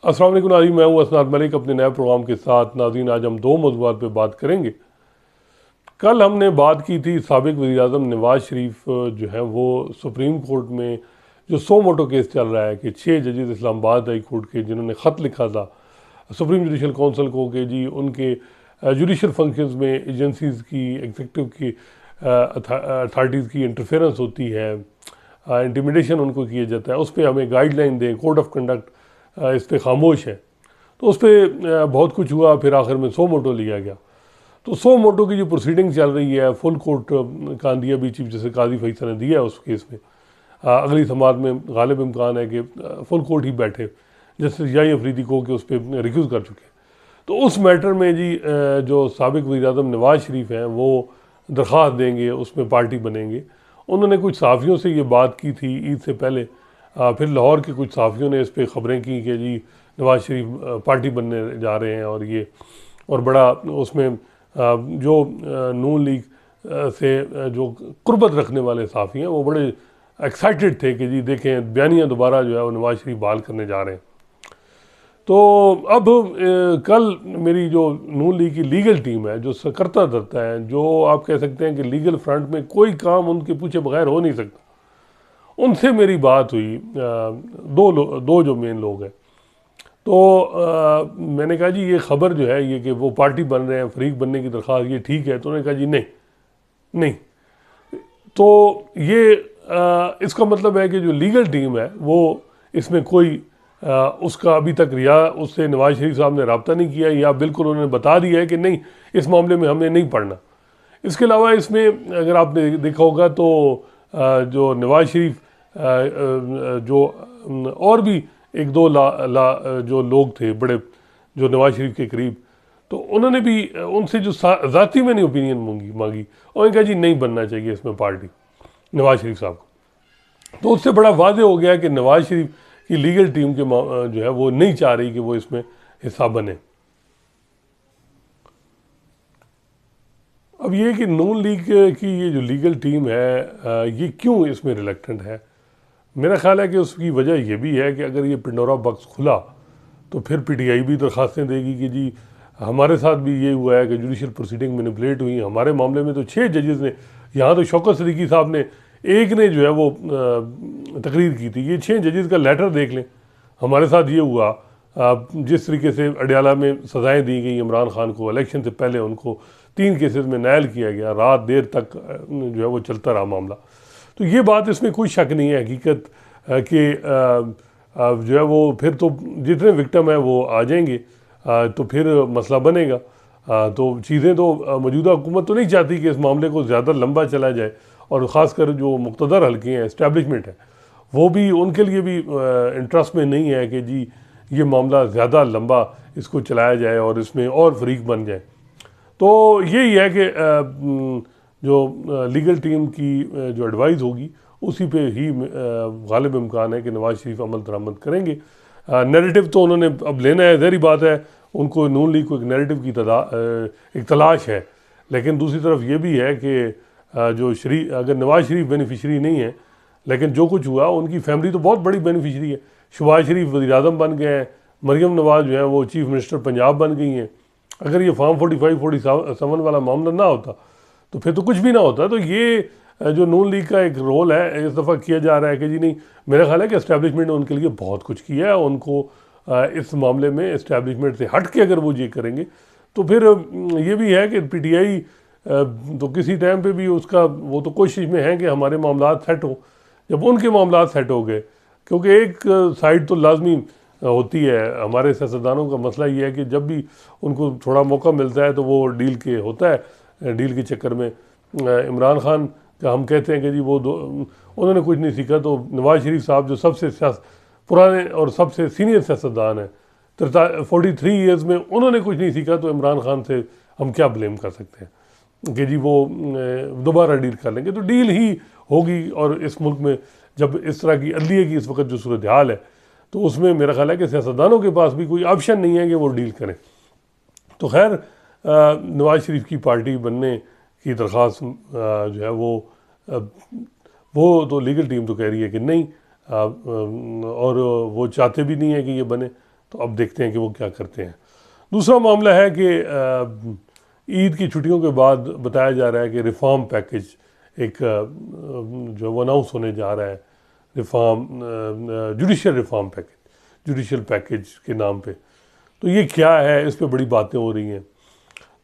अस्सलाम वालेकुम नाज़रीन, मैं हूँ असनाद मलिक अपने नए प्रोग्राम के साथ। नाज़रीन, आज हम दो मौज़ूआत पे बात करेंगे। कल हमने बात की थी साबिक़ वज़ीर-ए-आज़म नवाज़ शरीफ जो हैं वो सुप्रीम कोर्ट में जो सो मोटो केस चल रहा है कि 6 जजेस इस्लामाबाद हाई कोर्ट के जिन्होंने ख़त लिखा था सुप्रीम जुडिशल काउंसिल को कि जी उनके जुडिशल फंक्शंस में एजेंसीज़ की एग्जीक्यूटिव की अथॉरिटीज़ की इंटरफेरेंस होती है, इंटिमिडेशन उनको किया जाता है, उस पर हमें गाइडलाइन दें, कोड ऑफ कंडक्ट इस पर खामोश है। तो उस पर बहुत कुछ हुआ, फिर आखिर में सो मोटो लिया गया। तो सो मोटो की जो प्रोसीडिंग चल रही है, फुल कोर्ट का दिया भी चीफ जस्टिस काजी फैसल ने दिया है उस केस में। अगली समात में गालिब इम्कान है कि फुल कोर्ट ही बैठे, जस्टिस याही अफरीदी को कि उस पर रिक्यूज़ कर चुके। तो उस मैटर में जी जो साबिक़ वज़ीर-ए-आज़म नवाज़ शरीफ हैं वो दरख्वास्त देंगे, उसमें पार्टी बनेंगे। उन्होंने कुछ सहाफ़ियों से ये बात की थी ईद से पहले। फिर लाहौर के कुछ सहाफ़ियों ने इस पर ख़बरें की कि जी नवाज़ शरीफ पार्टी बनने जा रहे हैं, और ये और बड़ा उसमें जो नून लीग से जो कुर्बत रखने वाले सहाफ़ी हैं वो बड़े एक्साइटेड थे कि जी देखें बयानिया दोबारा जो है वो नवाज़ शरीफ बहाल करने जा रहे हैं। तो अब कल मेरी जो नून लीग की लीगल टीम है, जो सकर्ता धरता है, जो आप कह सकते हैं कि लीगल फ्रंट में कोई काम उनके पूछे बगैर हो नहीं सकता, उनसे मेरी बात हुई। दो जो मेन लोग हैं। तो मैंने कहा जी ये ख़बर जो है ये कि वो पार्टी बन रहे हैं, फरीक बनने की दरख्वास्त, ये ठीक है? तो उन्होंने कहा जी नहीं नहीं। तो ये इसका मतलब है कि जो लीगल टीम है वो इसमें कोई उसका अभी तक उससे नवाज़ शरीफ साहब ने रब्ता नहीं किया, या बिल्कुल उन्होंने बता दिया है कि नहीं इस मामले में हमने नहीं पढ़ना। इसके अलावा इसमें अगर आपने देखा होगा तो जो नवाज़ शरीफ जो और भी एक दो जो लोग थे बड़े जो नवाज़ शरीफ के करीब, तो उन्होंने भी उनसे जो ज़ाती मैंने ओपिनियन मांगी और उन्होंने कहा जी नहीं बनना चाहिए इसमें पार्टी नवाज़ शरीफ साहब को। तो उससे बड़ा वादे हो गया कि नवाज़ शरीफ की लीगल टीम के जो है वो नहीं चाह रही कि वो इसमें हिस्सा बने। अब ये कि नून लीग की ये जो लीगल टीम है ये क्यों इसमें रिलेक्टेंट है, मेरा ख्याल है कि उसकी वजह ये भी है कि अगर ये पिंडोरा बॉक्स खुला तो फिर पीटीआई भी दरख्वास्तें देगी कि जी हमारे साथ भी ये हुआ है कि जुडिशल प्रोसीडिंग मैनिपुलेट हुई, हमारे मामले में तो 6 जजेस ने, यहाँ तो शौकत सदीकी साहब ने एक ने जो है वो तकरीर की थी, ये 6 जजेस का लेटर देख लें, हमारे साथ ये हुआ। जिस तरीके से अडयाला में सज़ाएँ दी गई इमरान खान को, इलेक्शन से पहले उनको 3 केसेस में नायल किया गया, रात देर तक जो है वो चलता रहा मामला। तो ये बात इसमें कोई शक नहीं है हकीकत कि जो है वो फिर तो जितने विक्टिम हैं वो आ जाएंगे, तो फिर मसला बनेगा। तो चीज़ें तो मौजूदा हुकूमत तो नहीं चाहती कि इस मामले को ज़्यादा लंबा चला जाए, और ख़ासकर जो मुक़्तदर हल्के हैं, इस्टेब्लिशमेंट है, वो भी उनके लिए भी इंटरेस्ट में नहीं है कि जी ये मामला ज़्यादा लंबा इसको चलाया जाए और इसमें और फरीक बन जाए। तो यही है कि जो लीगल टीम की जो एडवाइस होगी उसी पे ही गालिब इम्कान है कि नवाज़ शरीफ अमल दरामद करेंगे। नैरेटिव तो उन्होंने अब लेना है, ज़ाहिर बात है, उनको नून लीग को एक नैरेटिव की एक तलाश है। लेकिन दूसरी तरफ ये भी है कि जो अगर नवाज़ शरीफ बेनिफिशरी नहीं है, लेकिन जो कुछ हुआ उनकी फैमिली तो बहुत बड़ी बेनिफिशरी है। शहबाज शरीफ वज़ीर-ए-आज़म बन गए हैं, मरियम नवाज़ जो है वो चीफ मिनिस्टर पंजाब बन गई हैं। अगर ये फॉर्म 45-47 वाला मामला ना होता तो फिर तो कुछ भी ना होता। तो ये जो नून लीग का एक रोल है इस दफ़ा किया जा रहा है कि जी नहीं, मेरा ख्याल है कि इस्टेब्लिशमेंट ने उनके लिए बहुत कुछ किया है। उनको इस मामले में इस्टेब्लिशमेंट से हट के अगर वो ये करेंगे तो फिर ये भी है कि पीटीआई तो किसी टाइम पे भी उसका वो तो कोशिश में है कि हमारे मामला सेट हो। जब उनके मामला सेट हो गए, क्योंकि एक साइड तो लाजमी होती है, हमारे सियासतदानों का मसला ये है कि जब भी उनको थोड़ा मौका मिलता है तो वो डील के होता है, डील के चक्कर में इमरान खान का हम कहते हैं कि जी वो उन्होंने कुछ नहीं सीखा, तो नवाज़ शरीफ साहब जो सबसे पुराने और सबसे सीनियर सियासतदान हैं, 43 ईयर्स में उन्होंने कुछ नहीं सीखा, तो इमरान खान से हम क्या ब्लेम कर सकते हैं कि जी वो दोबारा डील कर लेंगे। तो डील ही होगी, और इस मुल्क में जब इस तरह की अदलिये की इस वक्त जो सूरत हाल है तो उसमें मेरा ख्याल है कि सियासतदानों के पास भी कोई ऑप्शन नहीं है कि वो डील करें। तो खैर नवाज़ शरीफ की पार्टी बनने की दरख्वास्त जो है वो तो लीगल टीम तो कह रही है कि नहीं, और वो चाहते भी नहीं है कि ये बने। तो अब देखते हैं कि वो क्या करते हैं। दूसरा मामला है कि ईद की छुट्टियों के बाद बताया जा रहा है कि रिफॉर्म पैकेज एक जो वो अनाउंस होने जा रहा है, reform judicial reform package, judicial package के नाम पे। तो ये क्या है, इस पे बड़ी बातें हो रही हैं।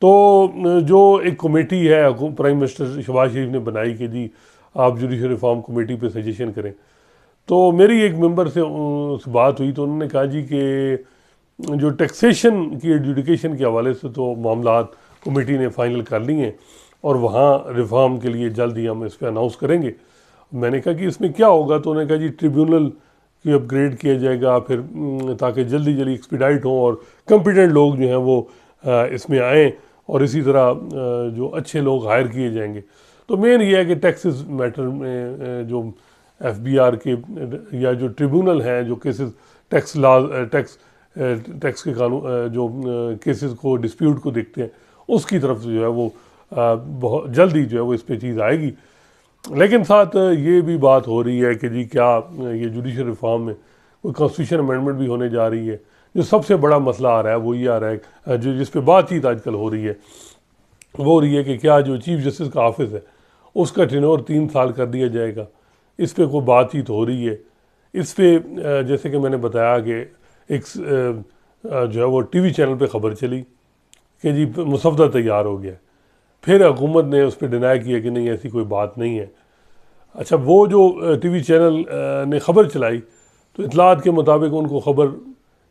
तो जो एक कमेटी है प्राइम मिनिस्टर शहबाज शरीफ ने बनाई कि जी आप जुडिशल रिफॉर्म कमेटी पे सजेशन करें, तो मेरी एक मेंबर से बात हुई तो उन्होंने कहा जी कि जो टैक्सेशन की एडजुडिकेशन के हवाले से तो मामलात कमेटी ने फाइनल कर लिए हैं और वहाँ रिफॉर्म के लिए जल्द ही हम इस पर अनाउंस करेंगे। मैंने कहा कि इसमें क्या होगा, तो उन्होंने कहा जी ट्रिब्यूनल की अपग्रेड किया जाएगा फिर ताकि जल्दी जल्दी एक्सपीडाइट हों और कम्पिटेंट लोग जो हैं वो इसमें आएँ और इसी तरह जो अच्छे लोग हायर किए जाएंगे। तो मेन ये है कि टैक्सेस मैटर में जो FBR के या जो ट्रिब्यूनल हैं जो केसेस टैक्स लॉ टैक्स के कानून जो केसेस को डिस्प्यूट को देखते हैं उसकी तरफ जो है वो बहुत जल्दी जो है वो इस पे चीज़ आएगी। लेकिन साथ ये भी बात हो रही है कि जी क्या ये जुडिशल रिफॉर्म में कोई कॉन्स्टिट्यूशन अमेंडमेंट भी होने जा रही है। जो सबसे बड़ा मसला आ रहा है वो ये आ रहा है जो जिस पे बातचीत आजकल हो रही है वो हो रही है कि क्या जो चीफ जस्टिस का ऑफिस है उसका टेन्योर 3 साल कर दिया जाएगा। इस पे कोई बातचीत हो रही है। इस पे जैसे कि मैंने बताया कि एक जो है वो TV चैनल पे ख़बर चली कि जी मुसवदा तैयार हो गया, फिर हुकूमत ने उस पर डिनाई किया कि नहीं ऐसी कोई बात नहीं है। अच्छा, वो जो TV चैनल ने ख़बर चलाई तो इतलात के मुताबिक उनको ख़बर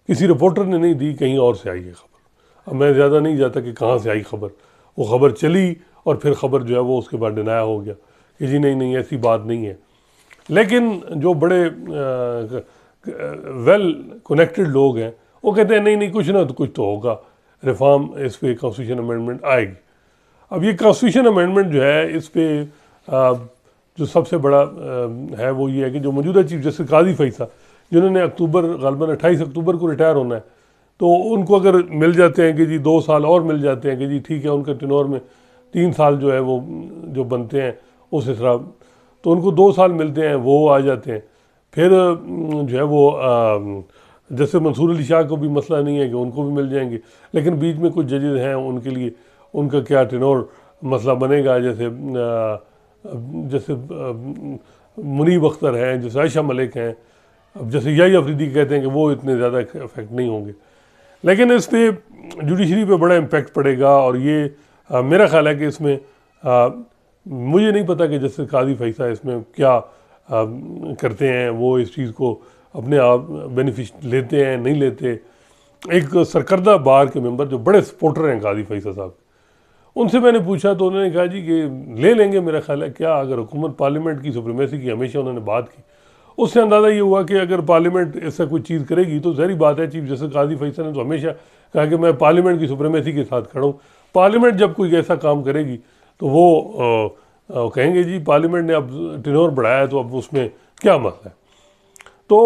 किसी रिपोर्टर ने नहीं दी, कहीं और से आई है ख़बर। अब मैं ज़्यादा नहीं जाता कि कहाँ से आई ख़बर, वो ख़बर चली और फिर ख़बर जो है वो उसके बाद डिनाया हो गया कि जी नहीं नहीं ऐसी बात नहीं है। लेकिन जो बड़े वेल कनेक्टेड लोग हैं वो कहते हैं नहीं नहीं कुछ ना तो कुछ तो होगा, रिफॉर्म इस पे कॉन्स्टिट्यूशन अमेंडमेंट आएगी। अब ये कॉन्स्टिट्यूशन अमेंडमेंट जो है इस पे जो सबसे बड़ा है वो ये है कि जो मौजूदा चीफ जस्टिस काजी फैसला जिन्होंने गालिबन 28 अक्टूबर को रिटायर होना है, तो उनको अगर मिल जाते हैं कि जी 2 साल और मिल जाते हैं कि जी ठीक है उनका टेन्योर में 3 साल जो है वो जो बनते हैं उस तरह, तो उनको 2 साल मिलते हैं वो आ जाते हैं। फिर जो है वो जैसे मंसूर अली शाह को भी मसला नहीं है कि उनको भी मिल जाएंगे, लेकिन बीच में कुछ जजेस हैं उनके लिए उनका क्या टेन्योर मसला बनेगा। जैसे जैसे मुनीब अख्तर हैं, जैसे आयशा मलिक हैं, अब जैसे यही अफरीदी कहते हैं कि वो इतने ज़्यादा इफेक्ट नहीं होंगे। लेकिन इस पर जुडिशरी पे बड़ा इम्पेक्ट पड़ेगा और ये मेरा ख्याल है कि इसमें मुझे नहीं पता कि जैसे काजी फैसला इसमें क्या करते हैं, वो इस चीज़ को अपने आप बेनिफिट लेते हैं नहीं लेते। एक सरकर्दा बार के मेंबर जो बड़े सपोर्टर हैं काजी फैसला साहब, उनसे मैंने पूछा तो उन्होंने कहा जी कि ले लेंगे मेरा ख्याल है। क्या अगर हुकूमत पार्लियामेंट की सुप्रीमेसी की हमेशा उन्होंने बात की, उससे अंदाज़ा ये हुआ कि अगर पार्लियामेंट ऐसा कोई चीज़ करेगी तो ज़ाहिर बात है चीफ जस्टिस काजी फैसला ने तो हमेशा कहा कि मैं पार्लियामेंट की सुप्रीमेसी के साथ खड़ा हूँ। पार्लियामेंट जब कोई ऐसा काम करेगी तो वो कहेंगे जी पार्लियामेंट ने अब टेन्योर बढ़ाया है तो अब उसमें क्या मसला है। तो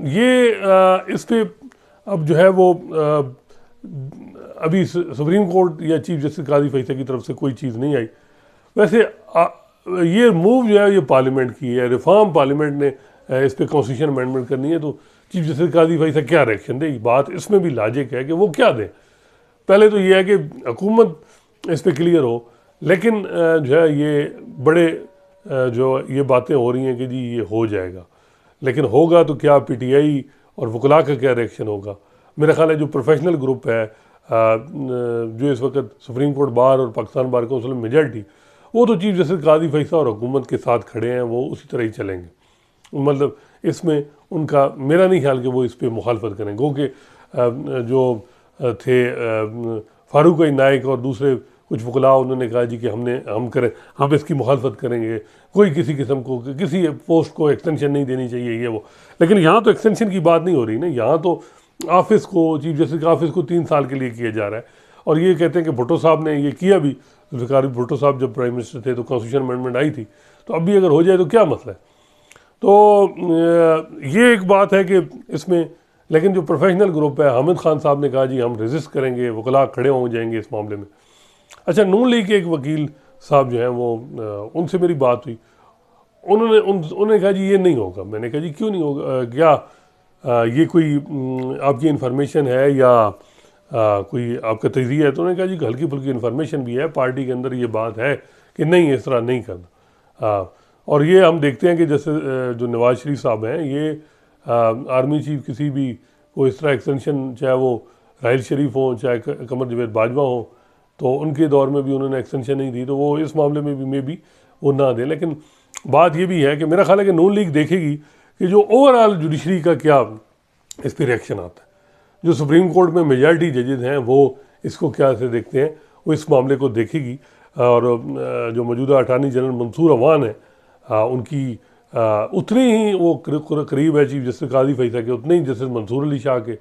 ये इस पे अब जो है वो अभी सुप्रीम कोर्ट या चीफ जस्टिस काजी फैसला की तरफ से कोई चीज़ नहीं आई। वैसे ये मूव जो है ये पार्लियामेंट की है, रिफॉर्म पार्लियामेंट ने इस पर कॉन्स्टिट्यूशन अमेंडमेंट करनी है, तो चीफ जस्टिस काजी फैसला क्या रिएक्शन देगी। बात इसमें भी लॉजिक है कि वो क्या दें। पहले तो ये है कि हुकूमत इस पर क्लियर हो, लेकिन जो है ये बड़े जो ये बातें हो रही हैं कि जी ये हो जाएगा, लेकिन होगा तो क्या PTI और वकला का क्या रिएक्शन होगा। मेरा ख्याल है जो प्रोफेशनल ग्रुप है जो इस वक्त सुप्रीम कोर्ट बार और पाकिस्तान बार काउंसिल में मेजॉरिटी, वो तो चीफ जस्टिस काजी फैसला और हुकूमत के साथ खड़े हैं, वो उसी तरह ही चलेंगे। मतलब इसमें उनका मेरा नहीं ख्याल कि वो इस पर मुखालफत करें। क्योंकि जो थे फारूक नाइक और दूसरे कुछ वकला उन्होंने कहा जी कि हम इसकी मुखालफत करेंगे, कोई किसी किस्म को किसी पोस्ट को एक्सटेंशन नहीं देनी चाहिए ये वो। लेकिन यहाँ तो एक्सटेंशन की बात नहीं हो रही ना, यहाँ तो ऑफिस को चीफ जस्टिस के ऑफिस को 3 साल के लिए किया जा रहा है। और ये कहते हैं कि भुट्टो साहब ने ये किया भी, जुल्फ़िकार भुट्टो साहब जब प्राइम मिनिस्टर थे तो कॉन्स्टिट्यूशन अमेंडमेंट आई थी, तो अब भी अगर हो जाए तो क्या मसला है। तो ये एक बात है कि इसमें, लेकिन जो प्रोफेशनल ग्रुप है हामिद खान साहब ने कहा जी हम रेजिस्ट करेंगे, वकला खड़े हो जाएंगे इस मामले में। अच्छा, नून लीग के एक वकील साहब जो हैं वो उनसे मेरी बात हुई, उन्होंने कहा जी ये नहीं होगा। मैंने कहा जी क्यों नहीं होगा, क्या ये कोई आपकी इन्फॉर्मेशन है या कोई आपका तजरिया है? तो उन्होंने कहा जी हल्की फुल्की इन्फॉर्मेशन भी है, पार्टी के अंदर ये बात है कि नहीं इस तरह नहीं करना। और ये हम देखते हैं कि जैसे जो नवाज शरीफ साहब हैं ये आर्मी चीफ किसी भी को इस तरह एक्सटेंशन, चाहे वो राहिल शरीफ हों चाहे कमर जवेद बाजवा हों, तो उनके दौर में भी उन्होंने एक्सटेंशन नहीं दी, तो वो इस मामले में भी वो ना दें। लेकिन बात ये भी है कि मेरा ख्याल है कि नून लीग देखेगी कि जो ओवरऑल जुडिशरी का क्या इस पर रिएक्शन आता है, जो सुप्रीम कोर्ट में मेजॉरिटी जजेज हैं वो इसको क्या से देखते हैं, वो इस मामले को देखेगी। और जो मौजूदा अटार्नी जनरल मंसूर अवान है उनकी उतनी ही वो करीब है चीफ जस्टिस काजी फैसला के, उतने ही जस्टिस मंसूर अली शाह के।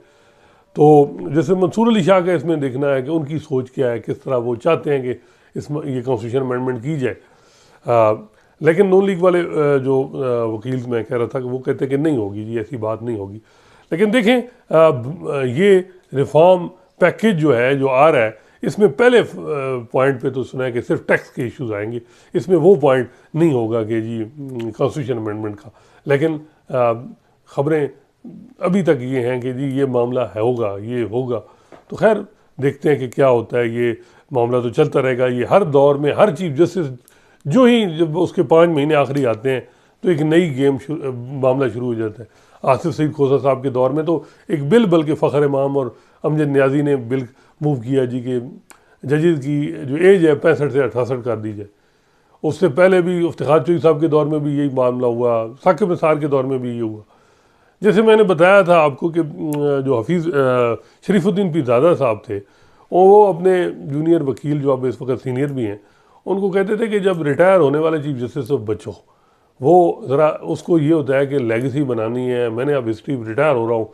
तो जैसे मंसूर अली शाह का इसमें देखना है कि उनकी सोच क्या है, किस तरह वो चाहते हैं कि ये कॉन्स्टिट्यूशन अमेंडमेंट की जाए। लेकिन नून लीग वाले जो वकील मैं कह रहा था कि वो कहते हैं कि नहीं होगी जी, ऐसी बात नहीं होगी। लेकिन देखें ये रिफॉर्म पैकेज जो है जो आ रहा है, इसमें पहले पॉइंट पे तो सुना है कि सिर्फ टैक्स के इश्यूज आएंगे, इसमें वो पॉइंट नहीं होगा कि जी कॉन्स्टिट्यूशन अमेंडमेंट का। लेकिन ख़बरें अभी तक ये हैं कि जी ये मामला है होगा, ये होगा। तो खैर देखते हैं कि क्या होता है। ये मामला तो चलता रहेगा, ये हर दौर में हर चीफ जस्टिस जो ही जब उसके 5 महीने आखिरी आते हैं तो एक नई मामला शुरू हो जाता है। आसिफ सईद खोसा साहब के दौर में तो एक बिल बल्कि फ़खर इमाम और अमजद न्याजी ने बिल मूव किया जी कि जजेस की जो एज है 65 से 68 कर दी जाए। उससे पहले भी इफ्तिखार चौधरी साहब के दौर में भी यही मामला हुआ, साकिब निसार के दौर में भी ये हुआ। जैसे मैंने बताया था आपको कि जो हफीज़ शरीफुद्दीन पीरजादा साहब थे, वो अपने जूनियर वकील जो अब इस वक्त सीनियर भी हैं, उनको कहते थे कि जब रिटायर होने वाले चीफ जस्टिस से बचो, वो ज़रा उसको ये होता है कि लेगेसी बनानी है, मैंने अब हिस्ट्री रिटायर हो रहा हूँ,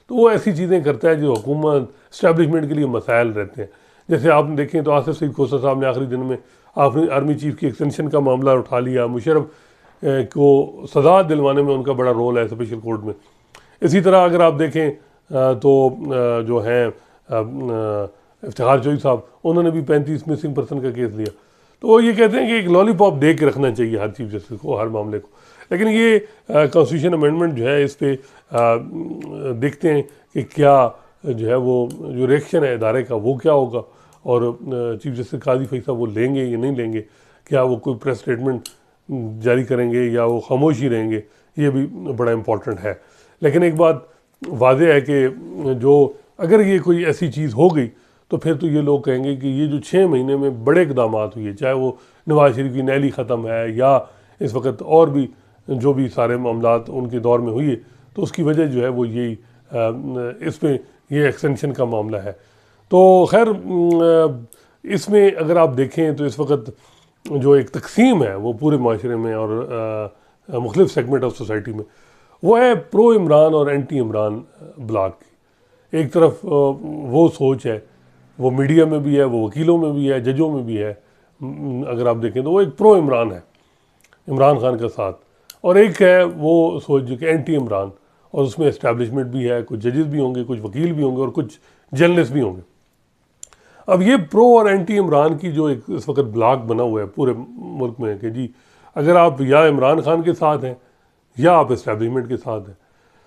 तो वो ऐसी चीज़ें करता है जो हुकूमत इस्टेब्लिशमेंट के लिए मसाइल रहते हैं। जैसे आपने देखें तो आसिफ सईद खोसा साहब ने आखिरी दिन में आपने आर्मी चीफ की एक्सटेंशन का मामला उठा लिया, मुशर्रफ को सजा दिलवाने में उनका बड़ा रोल है स्पेशल कोर्ट में। इसी तरह अगर आप देखें तो जो हैं इफ्तिखार चौधरी साहब, उन्होंने भी 35 मिसिंग पर्सन का केस लिया। तो वो ये कहते हैं कि एक लॉलीपॉप दे के रखना चाहिए हर चीफ जस्टिस को, हर मामले को। लेकिन ये कॉन्स्टिट्यूशन अमेंडमेंट जो है इस पर देखते हैं कि क्या जो है वो जो रिएक्शन है इदारे का वो क्या होगा, और चीफ जस्टिस काजी फैसला वो लेंगे या नहीं लेंगे, क्या वो कोई प्रेस स्टेटमेंट जारी करेंगे या वो खामोश ही रहेंगे, ये भी बड़ा इम्पॉर्टेंट है। लेकिन एक बात वाज़ेह है कि जो अगर ये कोई ऐसी चीज़ हो गई तो फिर तो ये लोग कहेंगे कि ये जो 6 महीने में बड़े इकदाम हुए, चाहे वो नवाज शरीफ की नैली ख़त्म है या इस वक्त और भी जो भी सारे मामलात उनके दौर में हुई, तो उसकी वजह जो है वो यही इसमें ये एक्सटेंशन का मामला है। तो खैर इसमें अगर आप देखें तो इस वक्त जो एक तकसीम है वो पूरे माशरे में और मुख्तलिफ सेगमेंट ऑफ सोसाइटी में, वो है प्रो इमरान और एंटी इमरान ब्लॉक की। एक तरफ वो सोच है, वो मीडिया में भी है, वो वकीलों में भी है, जजों में भी है। अगर आप देखें तो वो एक प्रो इमरान है, इमरान खान का साथ, और एक है वो सोच जो कि एंटी इमरान, और उसमें इस्टेब्लिशमेंट भी है, कुछ जजेस भी होंगे, कुछ वकील भी होंगे और कुछ जर्नलिस्ट भी होंगे। अब ये प्रो और एंटी इमरान की जो एक इस वक्त ब्लॉक बना हुआ है पूरे मुल्क में कि जी अगर आप या इमरान खान के साथ हैं या आप इस्टेब्लिशमेंट के साथ हैं।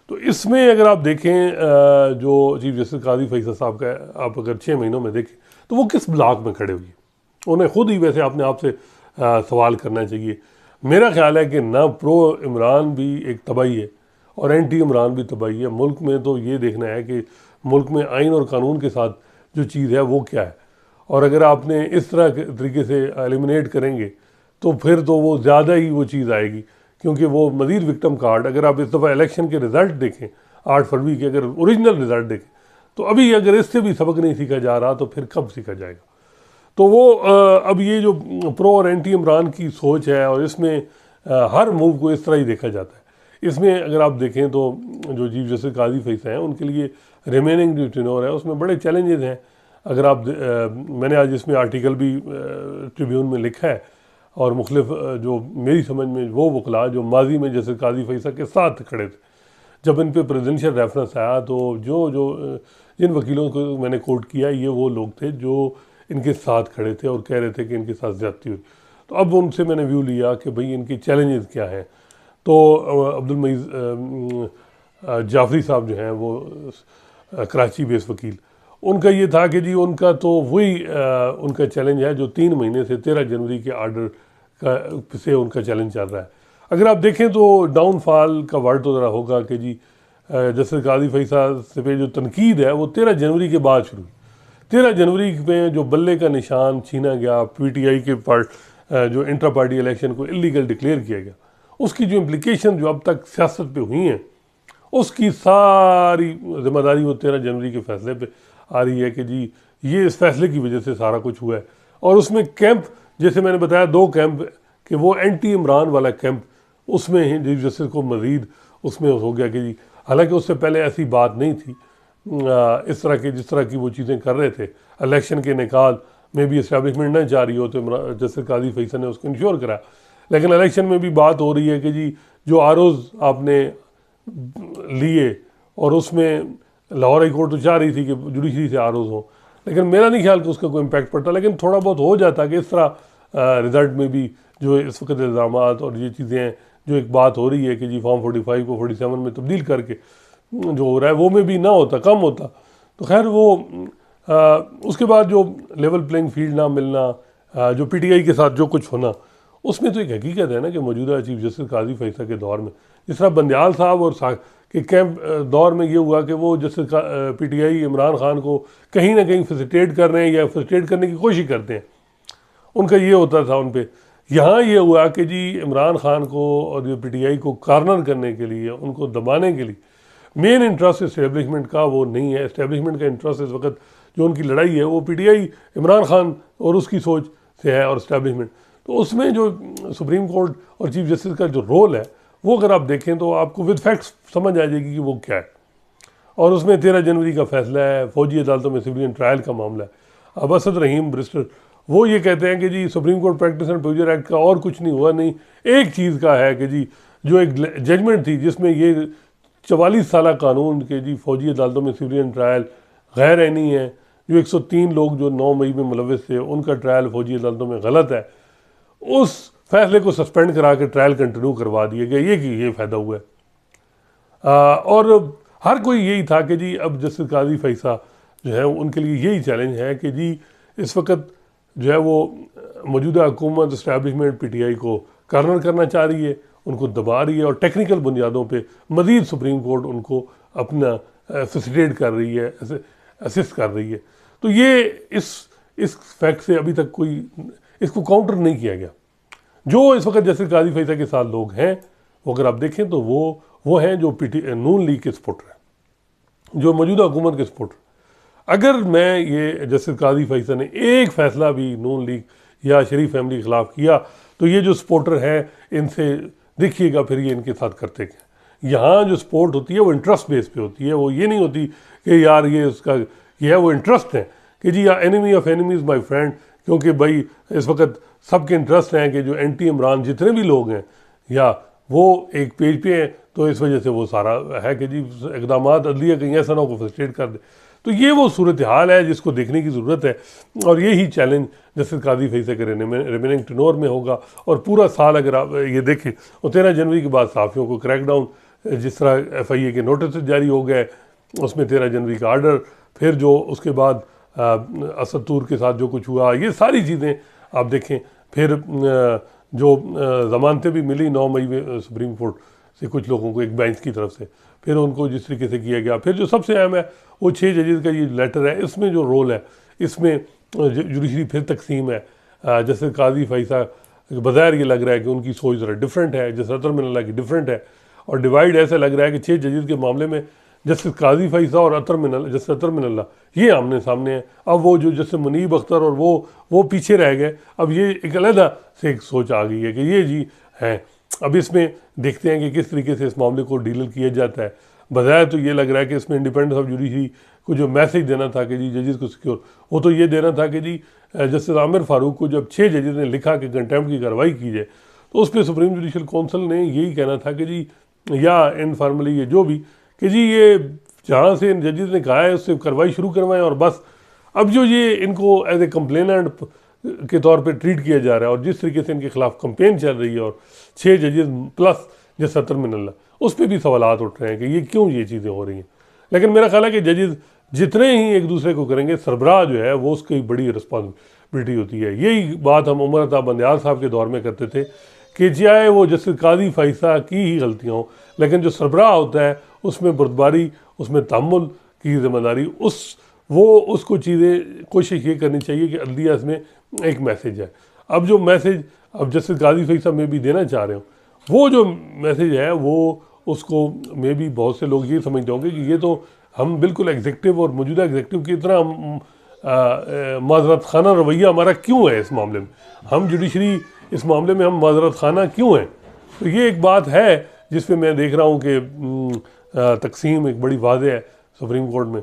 तो इसमें अगर आप देखें जो चीफ जस्टिस काजी फैसला साहब का आप अगर 6 महीनों में देखें तो वो किस ब्लॉक में खड़े हुए, उन्हें खुद ही वैसे अपने आप से सवाल करना चाहिए। मेरा ख्याल है कि ना प्रो इमरान भी एक तबाही है और एंटी इमरान भी तबाही है। मुल्क में तो ये देखना है कि मुल्क में आइन और कानून के साथ जो चीज़ है वो क्या है, और अगर आपने इस तरह के तरीके से एलिमिनेट करेंगे तो फिर तो वो ज़्यादा ही वो चीज़ आएगी, क्योंकि वो मज़ीद विक्टम कार्ड, अगर आप इस दफ़ा इलेक्शन के रिज़ल्ट देखें 8 फरवरी के, अगर ओरिजिनल रिज़ल्ट देखें तो अभी अगर इससे भी सबक नहीं सीखा जा रहा तो फिर कब सीखा जाएगा। तो वो अब ये जो प्रो और एंटी इमरान की सोच है और इसमें हर मूव को इस तरह ही देखा जाता है। इसमें अगर आप देखें तो जो चीफ जस्टिस काजी फैसला हैं उनके लिए रिमेनिंग जो टेन्योर है उसमें बड़े चैलेंजेस हैं। अगर आप मैंने आज इसमें आर्टिकल भी ट्रिब्यून में लिखा है, और मुख्तलिफ जो मेरी समझ में वो वकला जो माजी में जैसे काजी फैसला के साथ खड़े थे, जब इन पे प्रेसिडेंशियल रेफरेंस आया तो जो जिन वकीलों को मैंने कोट किया ये वो लोग थे जो इनके साथ खड़े थे और कह रहे थे कि इनके साथ ज़्यादती हुई। तो अब उनसे मैंने व्यू लिया कि भाई इनके चैलेंजेस क्या हैं। तो अब्दुल मईज़ जाफरी साहब जो हैं वो कराची बेस वकील, उनका ये था कि जी उनका तो वही उनका चैलेंज है जो 3 महीने से 13 जनवरी के आर्डर का से उनका चैलेंज चल रहा है। अगर आप देखें तो डाउनफॉल का वर्ड तो ज़रा होगा कि जी जस्टिस काजी फैसल से पे जो तनकीद है वो 13 जनवरी के बाद शुरू हुई। 13 जनवरी में जो बल्ले का निशान छीना गया, PTI के पार्ट जो इंट्रा पार्टी इलेक्शन को इलीगल डिक्लेयर किया गया, उसकी जो इम्प्लिकेशन जो अब तक सियासत पे हुई हैं, उसकी सारी जिम्मेदारी वो 13 जनवरी के फैसले पे आ रही है कि जी ये इस फैसले की वजह से सारा कुछ हुआ है। और उसमें कैंप, जैसे मैंने बताया 2 कैंप कि वो एंटी इमरान वाला कैंप, उसमें ही चीफ जस्टिस को मज़ीद उसमें हो गया कि जी, हालांकि उससे पहले ऐसी बात नहीं थी, इस तरह के जिस तरह की वो चीज़ें कर रहे थे, इलेक्शन के निकाल में भी इस्टेब्लिशमेंट नहीं चाह रही हो तो जस्टिस काजी फैसल ने उसको इंश्योर करा। लेकिन इलेक्शन में भी बात हो रही है कि जी जो आरोज़ आपने लिए और उसमें लाहौर हाई कोर्ट तो चाह रही थी कि जुडिशरी से आरोज़ हो, लेकिन मेरा नहीं ख्याल कि उसका कोई इम्पैक्ट पड़ता, लेकिन थोड़ा बहुत हो जाता कि इस तरह रिजल्ट में भी जो इस वक्त इल्ज़ाम और ये चीज़ें हैं, जो एक बात हो रही है कि जी फॉर्म 45 को 47 में तब्दील करके जो हो रहा है वो में भी ना होता, कम होता तो खैर वो उसके बाद जो लेवल प्लेइंग फील्ड ना मिलना, जो PTI के साथ जो कुछ होना, उसमें तो एक हकीकत है ना कि मौजूदा चीफ जस्टिस काजी फैसल के दौर में जिस तरह बंदयाल साहब और के कैंप दौर में ये हुआ कि वो जस्टिस PTI इमरान खान को कहीं ना कहीं फैसिलिटेट कर रहे हैं या फैसिलिटेट करने की कोशिश करते हैं, उनका ये होता था उन पर। यहाँ ये हुआ कि जी इमरान खान को और जो PTI को कार्नर करने के लिए, उनको दबाने के लिए मेन इंटरेस्ट इस्टेब्लिशमेंट का वो नहीं है। इस्टेब्लिशमेंट का इंटरेस्ट इस वक्त जो उनकी लड़ाई है वो PTI इमरान खान और उसकी सोच से है और इस्टेब्लिशमेंट। तो उसमें जो सुप्रीम कोर्ट और चीफ जस्टिस का जो रोल है वो अगर आप देखें तो आपको विद फैक्ट्स समझ आ जाएगी कि वो क्या है। और उसमें 13 जनवरी का फैसला है, फौजी अदालतों में सिविलियन ट्रायल का मामला है। अब असद रहीम बैरिस्टर वो ये कहते हैं कि जी Supreme Court Practice and Procedure Act का और कुछ नहीं हुआ, नहीं एक चीज़ का है कि जी जो एक जजमेंट थी जिसमें ये 44 साल कानून के जी फौजी अदालतों में सिविलियन ट्रायल गैर आईनी है, जो 103 लोग जो 9 मई में मुलविस थे उनका ट्रायल फौजी अदालतों में गलत है, उस फैसले को सस्पेंड करा के ट्रायल कंटिन्यू करवा दिया गया। ये कि ये फ़ायदा हुआ है। और हर कोई यही था कि जी अब जस्टिस काजी फैसल जो है उनके लिए यही चैलेंज है कि जी इस वक्त जो है वो मौजूदा हुकूमत इस्टेब्लिशमेंट PTI को कार्नर करना चाह रही है, उनको दबा रही है और टेक्निकल बुनियादों पे मज़ीद सुप्रीम कोर्ट उनको अपना फैसिलिटेट कर रही है, असिस्ट कर रही है। तो ये इस फैक्ट से अभी तक कोई इसको काउंटर नहीं किया गया। जो इस वक्त जस्टिस काजी फैसल के साथ लोग हैं वो अगर आप देखें तो वो हैं जो नून लीग के सपोर्टर हैं, जो मौजूदा हुकूमत के सपोर्टर। अगर मैं ये जस्टिस काजी फैसल ने एक फ़ैसला भी नून लीग या शरीफ फैमिली के ख़िलाफ़ किया तो ये जो सपोर्टर हैं इनसे देखिएगा फिर ये इनके साथ करते क्या। यहाँ जो सपोर्ट होती है वो इंटरेस्ट बेस पे होती है, वो ये नहीं होती कि यार ये उसका ये है, वो इंटरेस्ट है कि जी या enemy of enemy is my friend, क्योंकि भाई इस वक्त सबके इंटरेस्ट हैं कि जो एंटी इमरान जितने भी लोग हैं या वो एक पेज पे हैं, तो इस वजह से वो सारा है कि जी इकदाम अदलिया कहीं ऐसा ना को फैसिलिटेट कर दे। तो ये वो सूरत हाल है जिसको देखने की ज़रूरत है और यही चैलेंज जस्टिस काजी फैसल के रिमेनिंग टेन्योर में होगा। और पूरा साल अगर आप ये देखें और 13 जनवरी के बाद सहाफ़ियों को क्रैकडाउन, जिस तरह FIA के नोटिस जारी हो गए, उसमें 13 जनवरी का आर्डर, फिर जो उसके बाद असद तूर के साथ जो कुछ हुआ, ये सारी चीज़ें आप देखें। फिर जो ज़मानतें भी मिली 9 मई में सुप्रीम कोर्ट से कुछ लोगों को एक बेंच की तरफ से, फिर उनको जिस तरीके से किया गया। फिर जो सबसे अहम है वो 6 जजेस का ये लेटर है, इसमें जो रोल है, इसमें जुडिशरी फिर तकसीम है। जैसे काजी फैसल बज़ाहिर ये लग रहा है कि उनकी सोच ज़रा डिफरेंट है, जैसे अतर मिन अल्लाह की डिफरेंट है, और डिवाइड ऐसा लग रहा है कि 6 जजेस के मामले में जस्टिस काजी फैसल और जस्टिस अतर मिन अल्लाह ये आमने सामने है। अब वो जो जस्टिस मुनीब अख्तर और वो पीछे रह गए, अब ये एक अलग से एक सोच आ गई है कि ये जी है। अब इसमें देखते हैं कि किस तरीके से इस मामले को डील किया जाता है। बज़ाहिर तो ये लग रहा है कि इसमें इंडिपेंडेंस ऑफ जुडिशरी को जो मैसेज देना था कि जी जजेस को सिक्योर, वो तो ये देना था कि जी जस्टिस आमिर फारूक को जब 6 जजेस ने लिखा कि कंटेम्प्ट की कार्रवाई की जाए, तो उस पर सुप्रीम जुडिशल काउंसिल ने यही कहना था कि जी या इनफॉर्मली ये जो भी कि जी ये जहाँ से इन जजेस ने कहा है उससे कार्रवाई शुरू करवाएं और बस। अब जो ये इनको एज ए कंप्लेनेंट के तौर पे ट्रीट किया जा रहा है और जिस तरीके से इनके खिलाफ कंपेन चल रही है और 6 जजेस प्लस या सतर मिनल्ला, उस पर भी सवालात उठ रहे हैं कि ये क्यों ये चीज़ें हो रही हैं। लेकिन मेरा ख्याल है कि जजेस जितने ही एक दूसरे को करेंगे, सरबराह जो है वो उसकी बड़ी रिस्पॉन्सिबिलिटी होती है। यही बात हम उमर अता बंदयाल साहब के दौर में करते थे कि चाहे वो जस्टिस काजी फैसा की ही गलतियाँ हों, लेकिन जो सरबराह होता है उसमें बुर्दबारी, उसमें तहम्मुल की जिम्मेदारी, उसको चीज़ें कोशिश ये करनी चाहिए कि अदलिया इसमें एक मैसेज है। अब जो मैसेज अब जस्टिस काजी फैसा में भी देना चाह रहे हो, वो जो मैसेज है वो उसको में भी बहुत से लोग ये समझते होंगे कि ये तो हम बिल्कुल एग्जेक्टिव और मौजूदा एग्जेक्टिव की इतना माजरत खाना रवैया हमारा क्यों है इस मामले में, हम जुडिशरी इस मामले में हम माजरत खाना क्यों हैं। तो ये एक बात है जिस पे मैं देख रहा हूँ कि तकसीम एक बड़ी वाज़ेह है सुप्रीम कोर्ट में,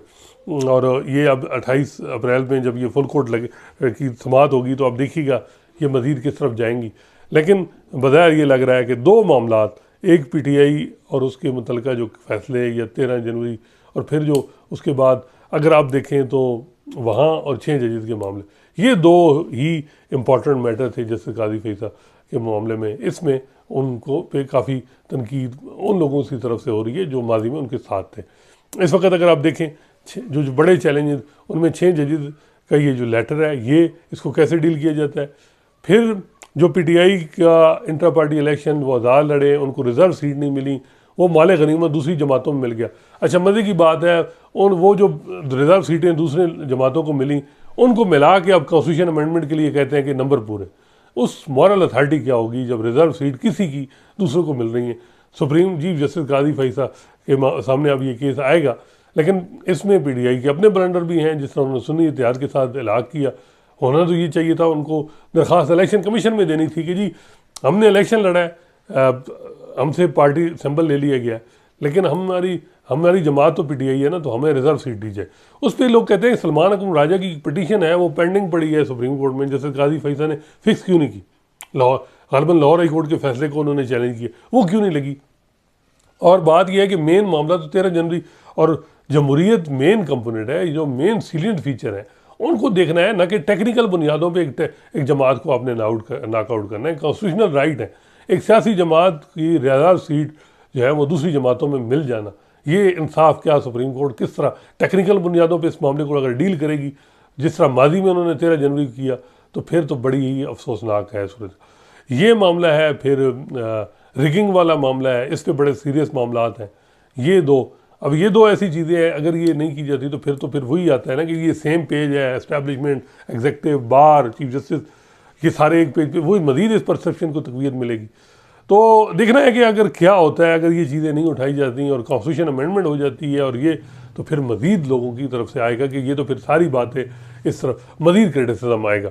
और ये अब 28 अप्रैल में जब ये फुल कोर्ट लगे की समाअत होगी तो अब देखिएगा ये मज़ीद किस तरफ जाएंगी। लेकिन बज़ाहिर ये लग रहा है कि दो मामलात, एक PTI और उसके मुतल्लिका जो फैसले या 13 जनवरी और फिर जो उसके बाद अगर आप देखें तो वहाँ और 6 जजेस के मामले, ये दो ही इम्पॉर्टेंट मैटर थे जस्टिस काजी फैसा के मामले में। इसमें उनको पे काफ़ी तनकीद उन लोगों की तरफ से हो रही है जो माजी में उनके साथ थे। इस वक्त अगर आप देखें जो बड़े चैलेंजेस, उनमें 6 जजेस का ये जो लेटर है, ये इसको कैसे डील किया जाता है। फिर जो PTI का इंटर पार्टी इलेक्शन वो आज़ाद लड़े, उनको रिज़र्व सीट नहीं मिली, वो माले गनीमत दूसरी जमातों में मिल गया। अच्छा मज़े की बात है, वो जो रिज़र्व सीटें दूसरे जमातों को मिली उनको मिला के अब कॉन्स्टिट्यूशन अमेंडमेंट के लिए कहते हैं कि नंबर पूरे। उस मॉरल अथॉरिटी क्या होगी जब रिज़र्व सीट किसी की दूसरों को मिल रही है। सुप्रीम चीफ जस्टिस काजी फैसा के सामने अब ये केस आएगा, लेकिन इसमें PTI के अपने ब्लंडर भी हैं। जिस तरह उन्होंने सुन्नी इत्तेहाद के साथ इलाक किया, होना तो ये चाहिए था उनको दरख्वास्त इलेक्शन कमीशन में देनी थी कि जी हमने इलेक्शन लड़ा है, हमसे पार्टी सिंबल ले लिया गया, लेकिन हमारी जमात तो PTI है ना, तो हमें रिजर्व सीट दीजिए। उस पर लोग कहते हैं सलमान अकरम राजा की पिटीशन है वो पेंडिंग पड़ी है सुप्रीम कोर्ट में, जैसे काजी फैसा ने फिक्स क्यों नहीं की। गालिबन लाहौर हाई कोर्ट के फैसले को उन्होंने चैलेंज किया, वो क्यों नहीं लगी। और बात यह है कि मेन मामला तो 13 जनवरी और जमहूरियत मेन कंपोनेंट है, जो मेन सीलियंट फीचर है उनको देखना है, ना कि टेक्निकल बुनियादों पे एक जमात को आपने नॉकआउट करना है। कॉन्स्टिट्यूशनल राइट है एक सियासी जमात की रियासत सीट जो है वो दूसरी जमातों में मिल जाना। ये इंसाफ क्या सुप्रीम कोर्ट किस तरह टेक्निकल बुनियादों पे इस मामले को अगर डील करेगी, जिस तरह माजी में उन्होंने 13 जनवरी को किया, तो फिर तो बड़ी ही अफसोसनाक है सूरत। ये मामला है, फिर रिगिंग वाला मामला है, इस पर बड़े सीरियस मामलात हैं ये दो। अब ये दो ऐसी चीज़ें हैं, अगर ये नहीं की जाती तो फिर वही आता है ना कि ये सेम पेज है, एस्टैब्लिशमेंट, एग्जेक्टिव, बार, चीफ जस्टिस, ये सारे एक पेज पे, वही मज़ीद इस परसेप्शन को तकवीत मिलेगी। तो देखना है कि अगर क्या होता है, अगर ये चीज़ें नहीं उठाई जाती और कॉन्स्टिट्यूशन अमेंडमेंट हो जाती है और ये, तो फिर मज़ीद लोगों की तरफ से आएगा कि ये तो फिर सारी बातें इस तरफ मज़ीद क्रिटिसिज्म आएगा।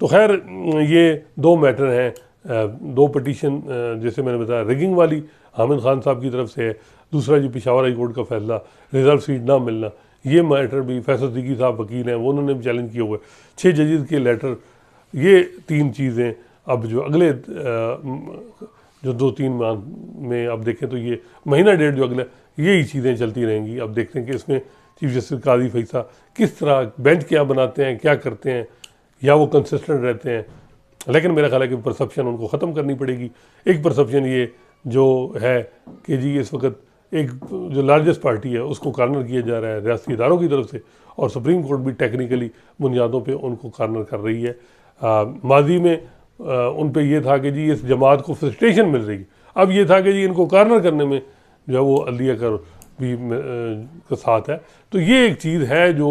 तो खैर ये दो मैटर हैं, दो पटिशन, जैसे मैंने बताया रिगिंग वाली हामिद खान साहब की तरफ से है, दूसरा जो पेशावर हाई कोर्ट का फैसला रिजर्व सीट ना मिलना, ये मैटर भी फैसल सिद्दीकी साहब वकील हैं, वो उन्होंने भी चैलेंज किया हुआ है। 6 जजेस के लेटर, ये 3 चीज़ें अब जो अगले जो 2-3 माह में अब देखें तो ये महीना डेढ़ जो अगला, यही चीज़ें चलती रहेंगी। अब देखते हैं कि इसमें चीफ जस्टिस काजी फैसा किस तरह बेंच क्या बनाते हैं, क्या करते हैं, या वो कंसिस्टेंट रहते हैं। लेकिन मेरा ख्याल है कि परसेप्शन उनको ख़त्म करनी पड़ेगी। एक परसेप्शन ये जो है कि जी इस वक्त एक जो लार्जेस्ट पार्टी है उसको कॉर्नर किया जा रहा है रियासती इदारों की तरफ से, और सुप्रीम कोर्ट भी टेक्निकली बुनियादों पे उनको कॉर्नर कर रही है। माजी में उन पे ये था कि जी इस जमात को फ्रस्ट्रेशन मिल रही है, अब ये था कि जी इनको कॉर्नर करने में जो है वो अदलिया का भी का साथ है। तो ये एक चीज़ है जो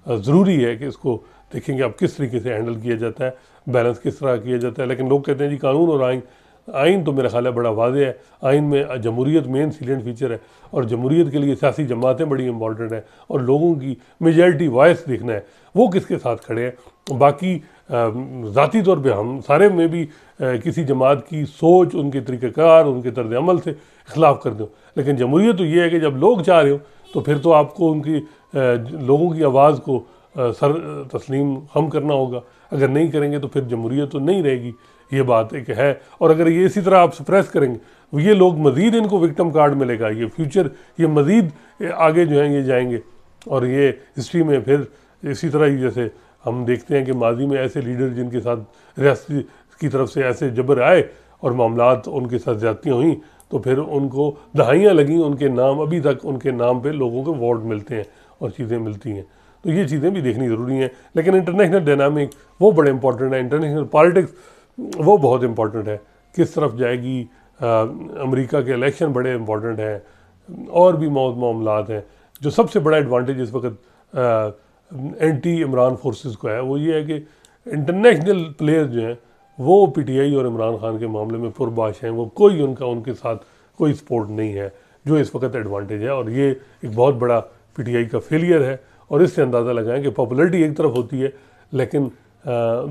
ज़रूरी है कि इसको देखेंगे अब किस तरीके से हैंडल किया जाता है, बैलेंस किस तरह किया जाता है। लेकिन लोग कहते हैं जी कानून और आइन तो मेरा ख्याल है बड़ा वाज़ेह है। आइन में जमहूरियत मेन सीलेंट फीचर है, और जमहूरियत के लिए सियासी जमातें बड़ी इंपॉर्टेंट हैं, और लोगों की मेजॉरिटी वॉइस देखना है वो किसके साथ खड़े हैं। बाकी ज़ाती तौर पे हम सारे में भी किसी जमात की सोच, उनके तरीक़ाकार, उनके तर्ज अमल से ख़िलाफ़ कर दो, लेकिन जमहूरियत तो ये है कि जब लोग चाह रहे हो तो फिर तो आपको उनकी लोगों की आवाज़ को सर तस्लीम हम करना होगा। अगर नहीं करेंगे तो फिर जमहूरियत तो नहीं रहेगी, ये बात एक है। और अगर ये इसी तरह आप सप्रेस करेंगे, ये लोग मज़ीद इनको विक्टिम कार्ड मिलेगा, ये फ्यूचर ये मज़ीद आगे जो हैं ये जाएंगे, और ये हिस्ट्री में फिर इसी तरह ही जैसे हम देखते हैं कि माजी में ऐसे लीडर जिनके साथ रियासत की तरफ से ऐसे जबर आए और मामलात उनके साथ ज़्यादतियाँ हुई, तो फिर उनको दहाइयाँ लगी, उनके नाम अभी तक उनके नाम पे लोगों को वोट मिलते हैं और चीज़ें मिलती हैं। तो ये चीज़ें भी देखनी ज़रूरी हैं। लेकिन इंटरनेशनल डायनामिक वो बड़े इंपॉर्टेंट है, इंटरनेशनल पॉलिटिक्स वो बहुत इंपॉर्टेंट है, किस तरफ जाएगी। अमेरिका के इलेक्शन बड़े इंपॉर्टेंट हैं, और भी मौत मामलात हैं। जो सबसे बड़ा एडवांटेज इस वक्त एंटी इमरान फोर्सेस को है वो ये है कि इंटरनेशनल प्लेयर्स जो हैं वो पीटीआई और इमरान खान के मामले में पुरबाश हैं, वो कोई उनके साथ कोई सपोर्ट नहीं है, जो इस वक्त एडवांटेज है। और ये एक बहुत बड़ा पीटीआई का फेलियर है। और इससे अंदाज़ा लगाएं कि पॉपुलरिटी एक तरफ होती है, लेकिन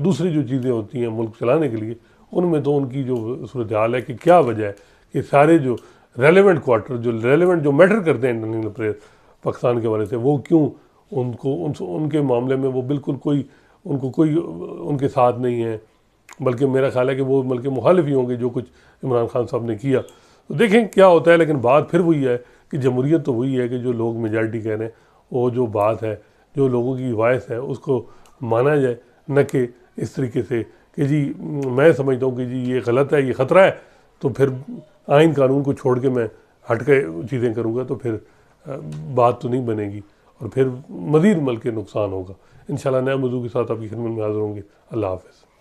दूसरी जो चीज़ें होती हैं मुल्क चलाने के लिए, उनमें तो उनकी जो सूरत हाल है कि क्या वजह है कि सारे जो रेलेवेंट क्वार्टर, जो रेलेवेंट जो मैटर करते हैं इंटरनेशनल प्लेयर पाकिस्तान के हवाले से, वो क्यों उनके मामले में वो बिल्कुल कोई उनके साथ नहीं है, बल्कि मेरा ख्याल है कि वो बल्कि मुखालिफ ही होंगे जो कुछ इमरान खान साहब ने किया। तो देखें क्या होता है। लेकिन बात फिर वही है कि जमहूरियत तो वही है कि जो लोग मेजॉरिटी कह रहे हैं, वो जो बात है, जो लोगों की वॉइस है, उसको माना जाए, न कि इस तरीके से कि जी मैं समझता हूँ कि जी ये गलत है, ये ख़तरा है, तो फिर आइन कानून को छोड़ के मैं हट के चीज़ें करूँगा, तो फिर बात तो नहीं बनेगी और फिर मज़ीद मुल्क के नुकसान होगा। इंशाल्लाह नए मौजू के साथ आपकी खिदमत में हाज़िर होंगे। अल्लाह हाफ़िज़।